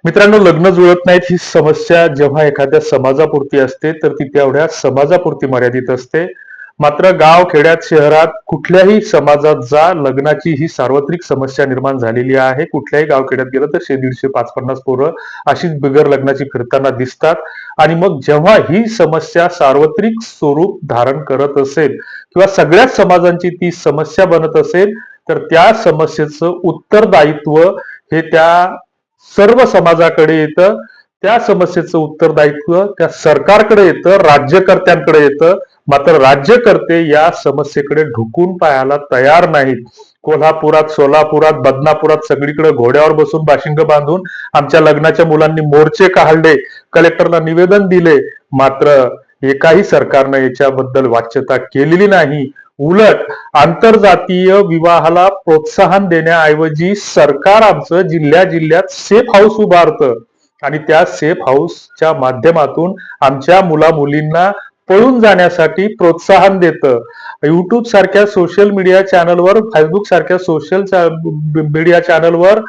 मित्रांनो, लग्न जुळत नाहीत ही समस्या जेव्हा एखाद्या समाजापुरती असते तर ती तेवढ्या समाजापुरती मर्यादित असते. मात्र गाव, खेड्यात, शहरात कुठल्याही समाजात जा, लग्नाची ही सार्वत्रिक समस्या निर्माण झालेली आहे. कुठल्याही गावखेड्यात गेलं तर 100-150, 550 पोरं अशीच बिगर लग्नाची फिरताना दिसतात. आणि मग जेव्हा ही समस्या सार्वत्रिक स्वरूप धारण करत असेल किंवा सगळ्याच समाजांची ती समस्या बनत असेल, तर त्या समस्येचं उत्तरदायित्व हे त्या सर्व समाजाकडे येतं. त्या समस्येचं उत्तरदायित्व त्या सरकारकडे येतं, राज्यकर्त्यांकडे येतं. मात्र राज्यकर्ते या समस्येकडे ढुकून पाहायला तयार नाहीत. कोल्हापुरात, सोलापुरात, बदनापुरात सगळीकडे घोड्यावर बसून बाशिंग बांधून आमच्या लग्नाच्या मुलांनी मोर्चे काढले, कलेक्टरला निवेदन दिले. मात्र एकाही सरकारनं याच्याबद्दल वाच्यता केलेली नाही. उलट आंतरजातीय विवाहाला प्रोत्साहन देण्याऐवजी सरकार आमचं जिल्ह्या जिल्ह्यात सेफ हाऊस उभारतं आणि त्या सेफ हाऊसच्या माध्यमातून आमच्या मुला मुलींना पळून जाण्यासाठी प्रोत्साहन देतं. युट्यूब सारख्या सोशल मीडिया चॅनलवर, फेसबुक सारख्या सोशल मीडिया चॅनलवर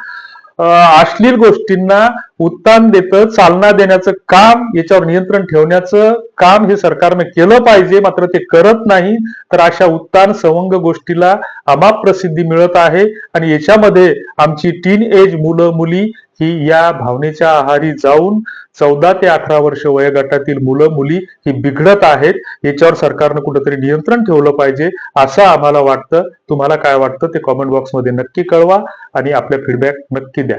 अश्लील गोष्टींना उत्तान देतं, चालना देण्याचं काम, याच्यावर नियंत्रण ठेवण्याचं काम हे सरकारनं केलं पाहिजे. मात्र ते करत नाही. तर अशा उत्तान सवंग गोष्टीला अमाप प्रसिद्धी मिळत आहे आणि याच्यामध्ये आमची टीन एज मुलं मुली ही या भावनेच्या आहारी जाऊन 14 ते 18 वर्ष वयोगटातील मुलं मुली ही बिघडत आहेत. याच्यावर सरकारनं कुठेतरी नियंत्रण ठेवलं पाहिजे असं आम्हाला वाटतं. तुम्हाला काय वाटतं ते कॉमेंट बॉक्समध्ये नक्की कळवा आणि आपल्या फीडबॅक नक्की द्या.